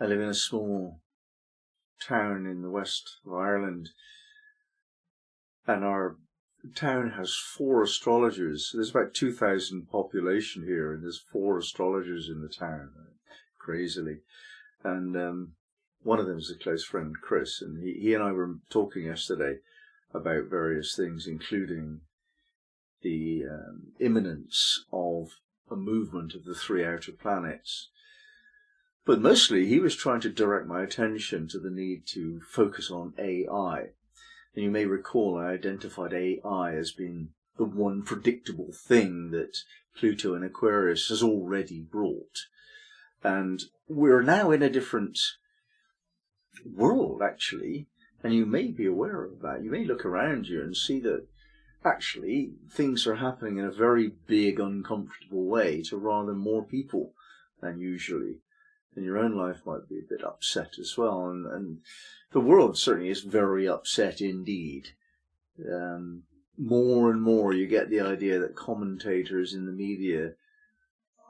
I live in a small town in the west of Ireland, and our town has 4 astrologers. There's about 2,000 population here, and there's 4 astrologers in the town, crazily. And one of them is a close friend, Chris, and he and I were talking yesterday about various things, including the imminence of a movement of the 3 outer planets. But mostly he was trying to direct my attention to the need to focus on AI. And you may recall I identified AI as being the one predictable thing that Pluto in Aquarius has already brought. And we're now in a different world, actually, and you may be aware of that. You may look around you and see that actually things are happening in a very big, uncomfortable way to rather more people than usually. And your own life might be a bit upset as well. And the world certainly is very upset indeed. More and more you get the idea that commentators in the media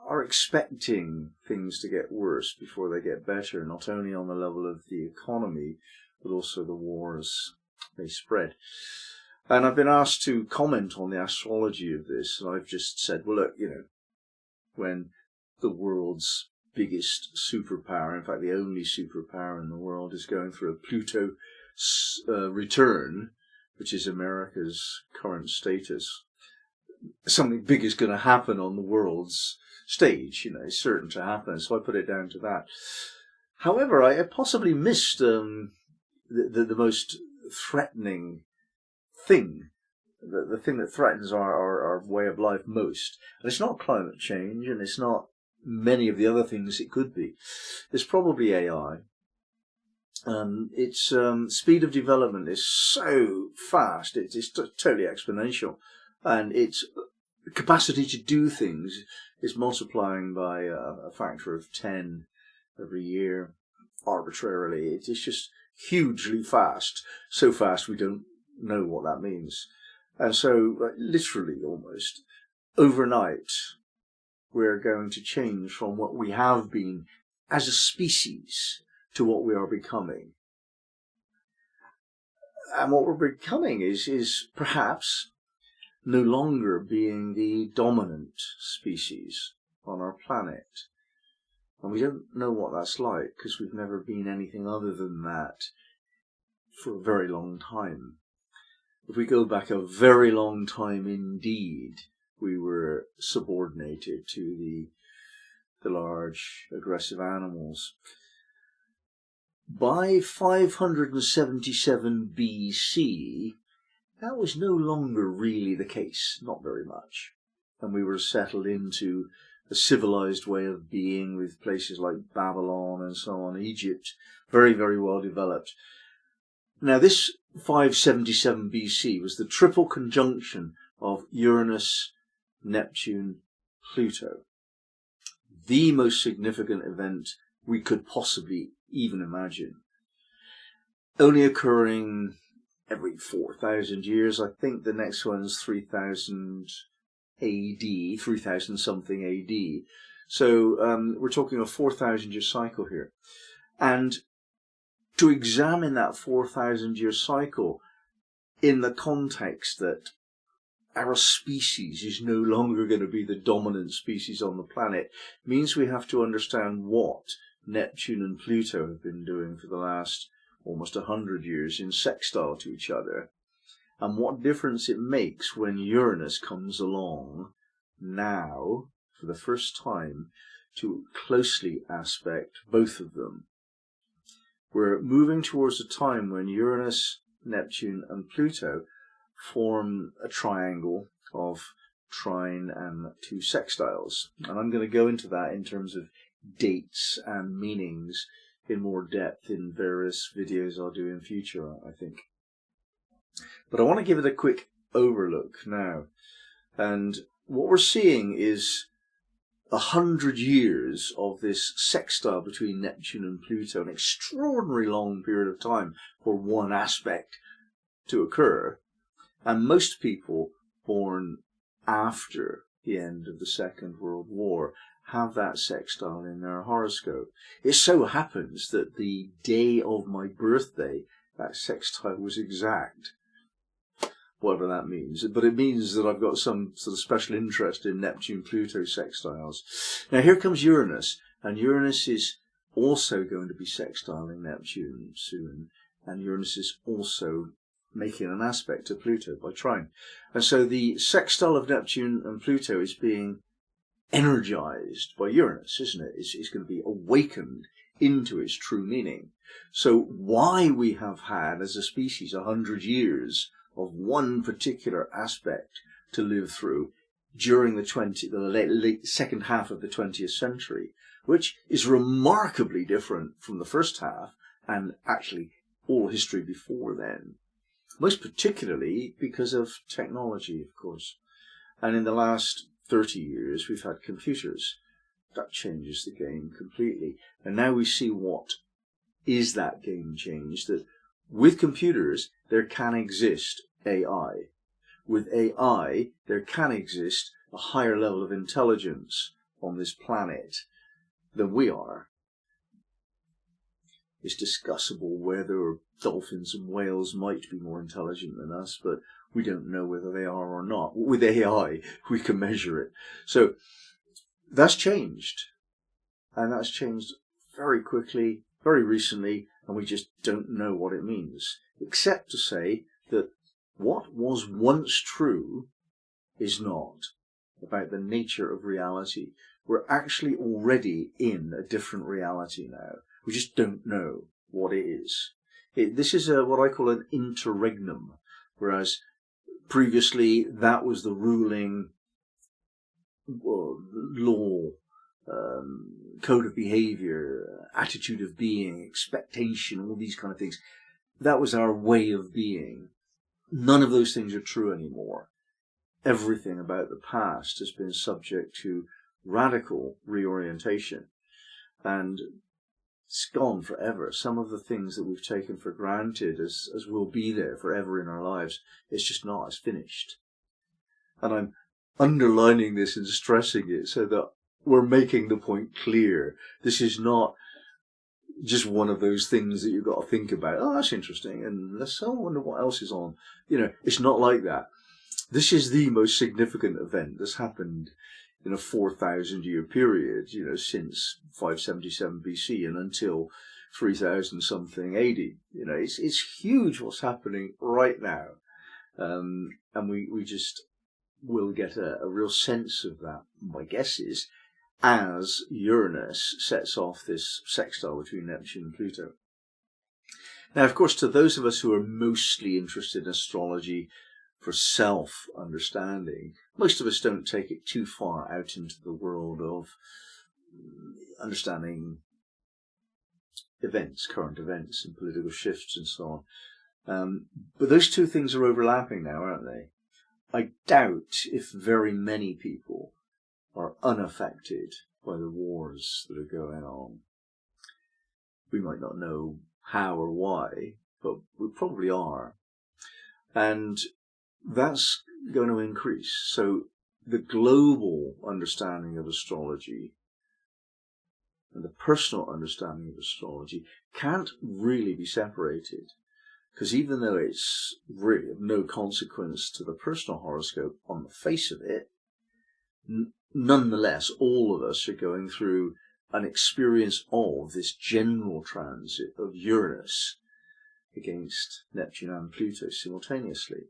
are expecting things to get worse before they get better, not only on the level of the economy, but also the wars they spread. And I've been asked to comment on the astrology of this, and I've just said, well, look, when the world's biggest superpower, in fact the only superpower in the world, is going through a Pluto return, which is America's current status, something big is going to happen on the world's stage, it's certain to happen, so I put it down to that. However, I possibly missed the most threatening thing, the thing that threatens our way of life most. And it's not climate change, and it's not many of the other things it could be. It's probably AI. Its speed of development is so fast, it's totally exponential, and its capacity to do things is multiplying by a factor of 10 every year, arbitrarily. It is just hugely fast, so fast we don't know what that means. And so, literally almost, overnight, we're going to change from what we have been as a species to what we are becoming. And what we're becoming is perhaps no longer being the dominant species on our planet. And we don't know what that's like, because we've never been anything other than that for a very long time. If we go back a very long time indeed, we were subordinated to the large aggressive animals. By 577 BC, that was no longer really the case, not very much. And we were settled into a civilized way of being with places like Babylon and so on, Egypt, very, very well developed. Now this 577 BC was the triple conjunction of Uranus, Neptune, Pluto. The most significant event we could possibly even imagine. Only occurring every 4,000 years. I think the next one's 3,000 AD, 3,000 something AD. So we're talking a 4,000 year cycle here. And to examine that 4,000 year cycle in the context that our species is no longer going to be the dominant species on the planet means we have to understand what Neptune and Pluto have been doing for the last almost 100 years in sextile to each other, and what difference it makes when Uranus comes along now for the first time to closely aspect both of them. We're moving towards a time when Uranus, Neptune and Pluto form a triangle of trine and 2 sextiles. And I'm going to go into that in terms of dates and meanings in more depth in various videos I'll do in future, I think. But I want to give it a quick overlook now. And what we're seeing is 100 years of this sextile between Neptune and Pluto, an extraordinary long period of time for one aspect to occur. And most people born after the end of the Second World War, have that sextile in their horoscope. It so happens that the day of my birthday, that sextile was exact. Whatever that means. But it means that I've got some sort of special interest in Neptune-Pluto sextiles. Now here comes Uranus, and Uranus is also going to be sextiling Neptune soon, and Uranus is also making an aspect to Pluto by trine. And so the sextile of Neptune and Pluto is being energized by Uranus, isn't it? It's going to be awakened into its true meaning. So why we have had, as a species, 100 years of one particular aspect to live through during the late second half of the 20th century, which is remarkably different from the first half and actually all history before then. Most particularly because of technology, of course. And in the last 30 years, we've had computers. That changes the game completely. And now we see what is that game change, that with computers, there can exist AI. With AI, there can exist a higher level of intelligence on this planet than we are. It's discussable whether dolphins and whales might be more intelligent than us, but we don't know whether they are or not. With AI, we can measure it. So that's changed. And that's changed very quickly, very recently, and we just don't know what it means. Except to say that what was once true is not, about the nature of reality. We're actually already in a different reality now. We just don't know what it is. This is what I call an interregnum, whereas previously that was the ruling law, code of behavior, attitude of being, expectation, all these kind of things. That was our way of being. None of those things are true anymore. Everything about the past has been subject to radical reorientation, and it's gone forever. Some of the things that we've taken for granted as will be there forever in our lives, it's just not. It's finished. And I'm underlining this and stressing it so that we're making the point clear. This is not just one of those things that you've got to think about. Oh, that's interesting, and let's wonder what else is on. It's not like that. This is the most significant event that's happened in a 4,000-year period, since 577 BC and until 3000 something AD. It's huge what's happening right now, and we just will get a real sense of that. My guess is as Uranus sets off this sextile between Neptune and Pluto. Now, of course, to those of us who are mostly interested in astrology for self-understanding, most of us don't take it too far out into the world of understanding events, current events and political shifts and so on. But those two things are overlapping now, aren't they? I doubt if very many people are unaffected by the wars that are going on. We might not know how or why, but we probably are. And that's going to increase. So the global understanding of astrology and the personal understanding of astrology can't really be separated, because even though it's really of no consequence to the personal horoscope on the face of it, nonetheless, all of us are going through an experience of this general transit of Uranus against Neptune and Pluto simultaneously.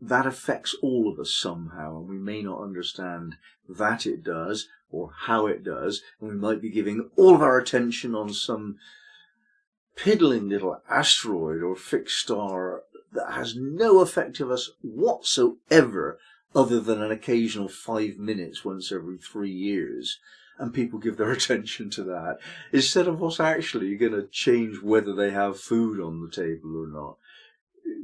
That affects all of us somehow, and we may not understand that it does or how it does, and we might be giving all of our attention on some piddling little asteroid or fixed star that has no effect of us whatsoever, other than an occasional 5 minutes once every 3 years, and people give their attention to that instead of what's actually going to change whether they have food on the table or not.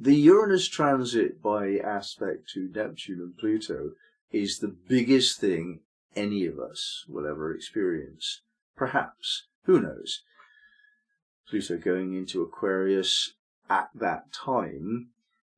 The Uranus transit by aspect to Neptune and Pluto is the biggest thing any of us will ever experience. Perhaps. Who knows? Pluto going into Aquarius at that time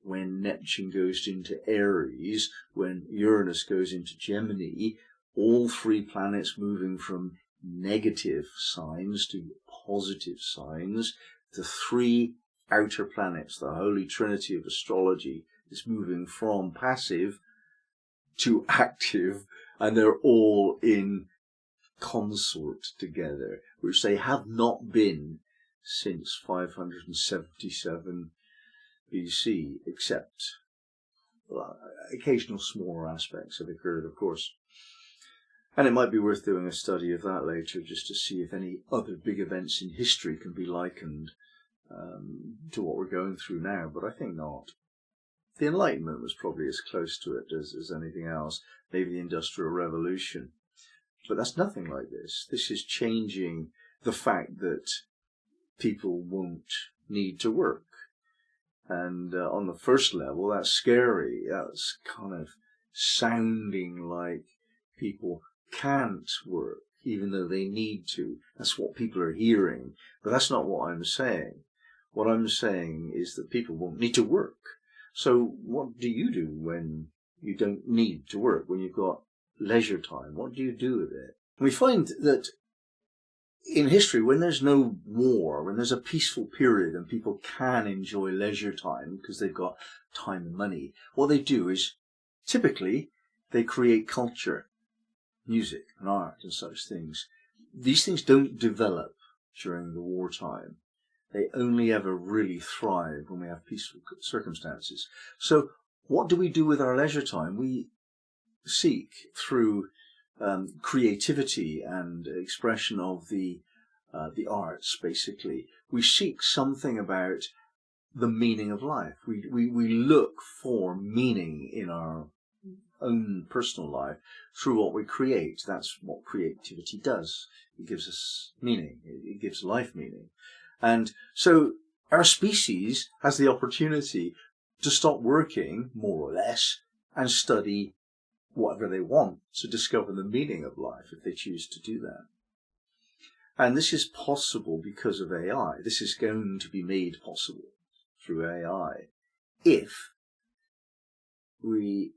when Neptune goes into Aries, when Uranus goes into Gemini, all three planets moving from negative signs to positive signs. The three outer planets, the holy trinity of astrology, is moving from passive to active, and they're all in consort together, which they have not been since 577 BC, except occasional smaller aspects have occurred, of course. And it might be worth doing a study of that later, just to see if any other big events in history can be likened to what we're going through now, but I think not. The Enlightenment was probably as close to it as anything else, maybe the Industrial Revolution. But that's nothing like this. This is changing the fact that people won't need to work. And on the first level, that's scary. That's kind of sounding like people can't work, even though they need to. That's what people are hearing. But that's not what I'm saying. What I'm saying is that people won't need to work. So what do you do when you don't need to work, when you've got leisure time? What do you do with it? We find that in history, when there's no war, when there's a peaceful period and people can enjoy leisure time because they've got time and money, what they do is typically they create culture, music and art and such things. These things don't develop during the wartime. They only ever really thrive when we have peaceful circumstances. So what do we do with our leisure time? We seek through creativity and expression of the arts, basically. We seek something about the meaning of life. We look for meaning in our own personal life through what we create. That's what creativity does. It gives us meaning. It gives life meaning. And so our species has the opportunity to stop working, more or less, and study whatever they want, to discover the meaning of life if they choose to do that. And this is possible because of AI. This is going to be made possible through AI if we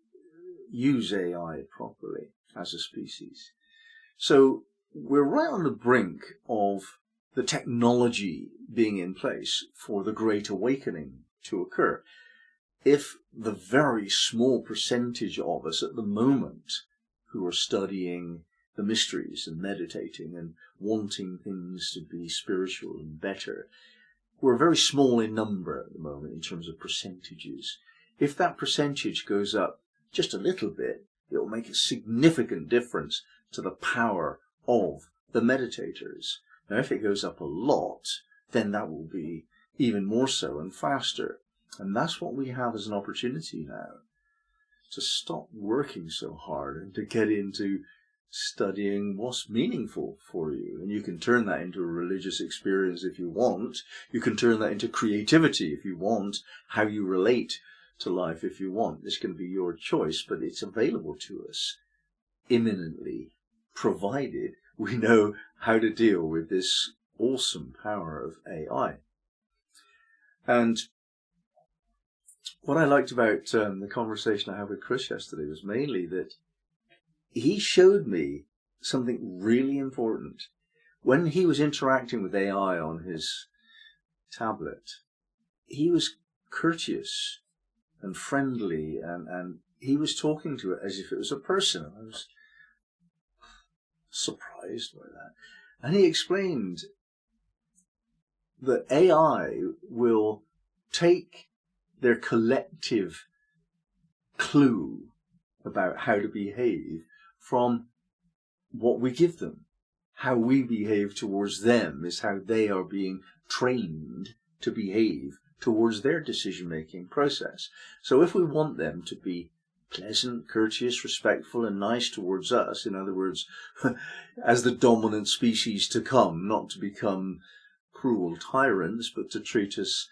use AI properly as a species. So we're right on the brink of the technology being in place for the Great Awakening to occur. If the very small percentage of us at the moment who are studying the mysteries and meditating and wanting things to be spiritual and better, we're very small in number at the moment in terms of percentages. If that percentage goes up just a little bit, it will make a significant difference to the power of the meditators. Now, if it goes up a lot, then that will be even more so and faster. And that's what we have as an opportunity now, to stop working so hard and to get into studying what's meaningful for you. And you can turn that into a religious experience if you want. You can turn that into creativity if you want, how you relate to life if you want. This can be your choice, but it's available to us imminently, provided we know how to deal with this awesome power of AI. And what I liked about the conversation I had with Chris yesterday was mainly that he showed me something really important. When he was interacting with AI on his tablet, he was courteous and friendly, and he was talking to it as if it was a person. I was surprised by that. And he explained that AI will take their collective clue about how to behave from what we give them. How we behave towards them is how they are being trained to behave towards their decision-making process. So if we want them to be pleasant, courteous, respectful, and nice towards us, in other words, as the dominant species to come, not to become cruel tyrants, but to treat us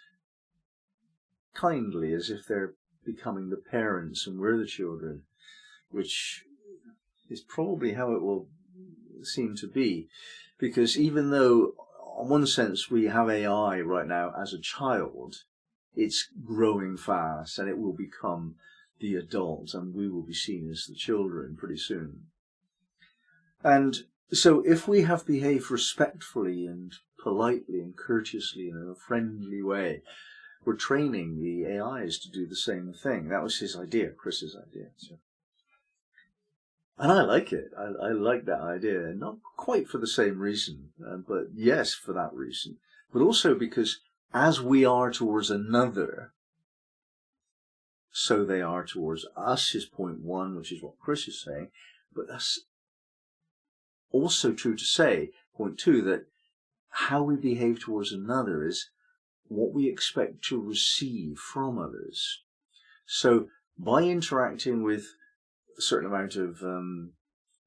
kindly as if they're becoming the parents and we're the children, which is probably how it will seem to be. Because even though, in one sense, we have AI right now as a child, it's growing fast, and it will become the adults, and we will be seen as the children pretty soon. And so if we have behaved respectfully and politely and courteously in a friendly way, we're training the AIs to do the same thing. That was his idea, Chris's idea. So. And I like it. I like that idea. Not quite for the same reason, but yes, for that reason. But also because as we are towards another, so they are towards us, is point one, which is what Chris is saying. But that's also true to say, point two, that how we behave towards another is what we expect to receive from others. So by interacting with a certain amount of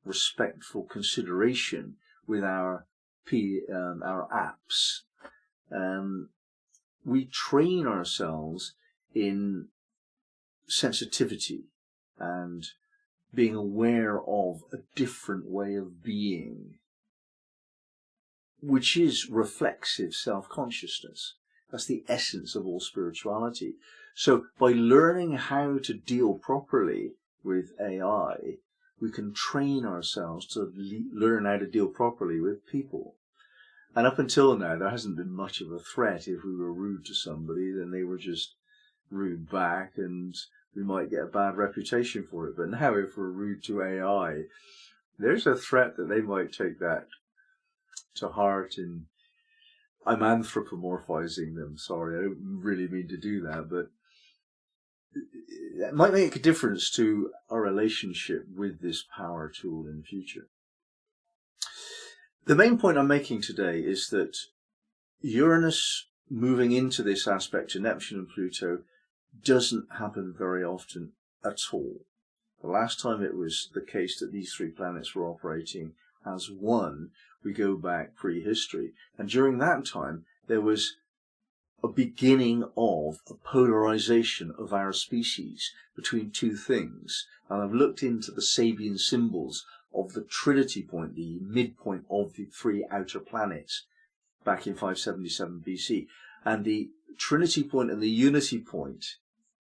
respectful consideration with our apps, we train ourselves in sensitivity and being aware of a different way of being, which is reflexive self-consciousness. That's the essence of all spirituality. So by learning how to deal properly with AI, we can train ourselves to learn how to deal properly with people. And up until now, there hasn't been much of a threat. If we were rude to somebody, then they were just rude back, and we might get a bad reputation for it. But now if we're rude to AI, there's a threat that they might take that to heart. And I'm anthropomorphizing them. Sorry, I don't really mean to do that, but it might make a difference to our relationship with this power tool in the future. The main point I'm making today is that Uranus moving into this aspect to Neptune and Pluto doesn't happen very often at all. The last time it was the case that these three planets were operating as one, we go back prehistory. And during that time, there was a beginning of a polarization of our species between two things. And I've looked into the Sabian symbols of the Trinity point, the midpoint of the three outer planets, back in 577 BC. And the Trinity point and the Unity point,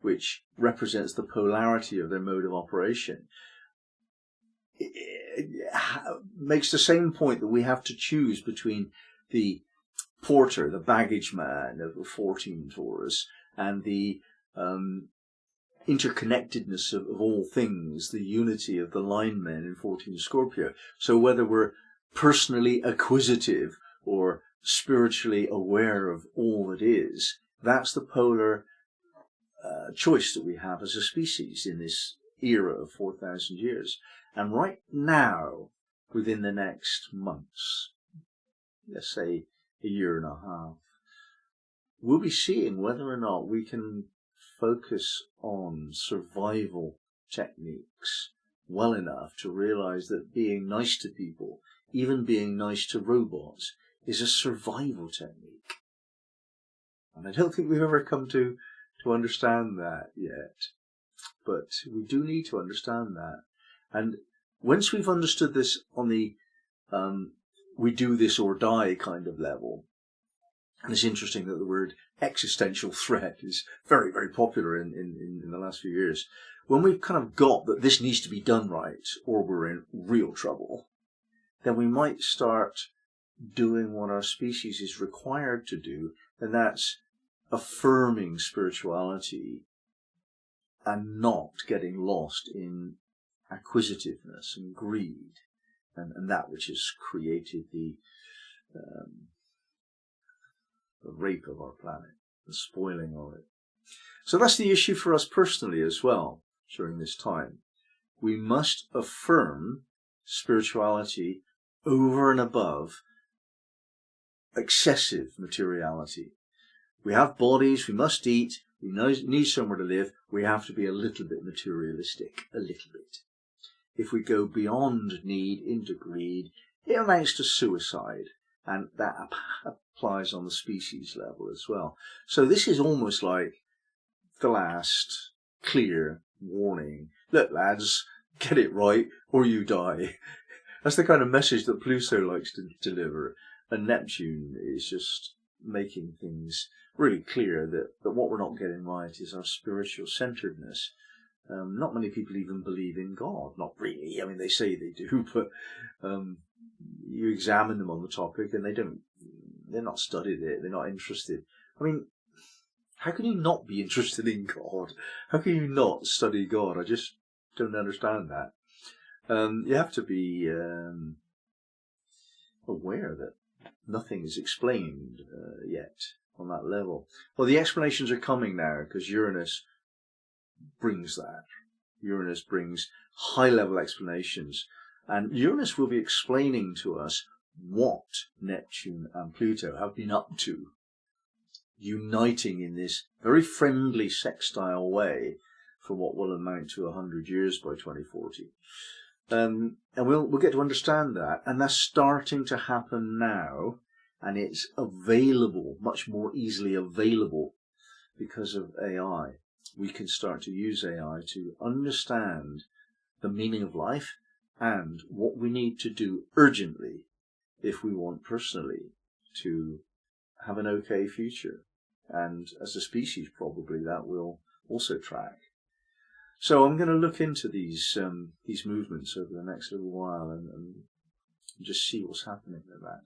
which represents the polarity of their mode of operation, it makes the same point that we have to choose between the porter, the baggage man of 14 Taurus, and the interconnectedness of all things, the unity of the linemen in 14 Scorpio. So whether we're personally acquisitive or spiritually aware of all that is, that's the polar choice that we have as a species in this era of 4,000 years. And right now, within the next months, let's say a year and a half, we'll be seeing whether or not we can focus on survival techniques well enough to realize that being nice to people, even being nice to robots, is a survival technique. And I don't think we've ever come to understand that yet. But we do need to understand that. And once we've understood this on the we do this or die kind of level, and it's interesting that the word existential threat is very, very popular in the last few years. When we've kind of got that this needs to be done right, or we're in real trouble, then we might start doing what our species is required to do, and that's affirming spirituality and not getting lost in acquisitiveness and greed and that which has created the rape of our planet, the spoiling of it. So that's the issue for us personally as well during this time. We must affirm spirituality over and above excessive materiality. We have bodies, we must eat, we need somewhere to live, we have to be a little bit materialistic, a little bit. If we go beyond need into greed, it amounts to suicide, and that applies on the species level as well. So this is almost like the last clear warning. Look, lads, get it right or you die. That's the kind of message that Pluto likes to deliver. And Neptune is just making things really clear that what we're not getting right is our spiritual centeredness. Not many people even believe in God. Not really. I mean, they say they do, but you examine them on the topic and they're not studied it. They're not interested. I mean, how can you not be interested in God? How can you not study God? I just don't understand that. You have to be aware that nothing is explained yet on that level. Well, the explanations are coming now because Uranus brings that. Uranus brings high-level explanations. And Uranus will be explaining to us what Neptune and Pluto have been up to, uniting in this very friendly sextile way for what will amount to 100 years by 2040. And we'll get to understand that. And that's starting to happen now. And it's available, much more easily available because of AI. We can start to use AI to understand the meaning of life and what we need to do urgently if we want personally to have an okay future. And as a species, probably that will also track. So I'm going to look into these movements over the next little while and just see what's happening with that.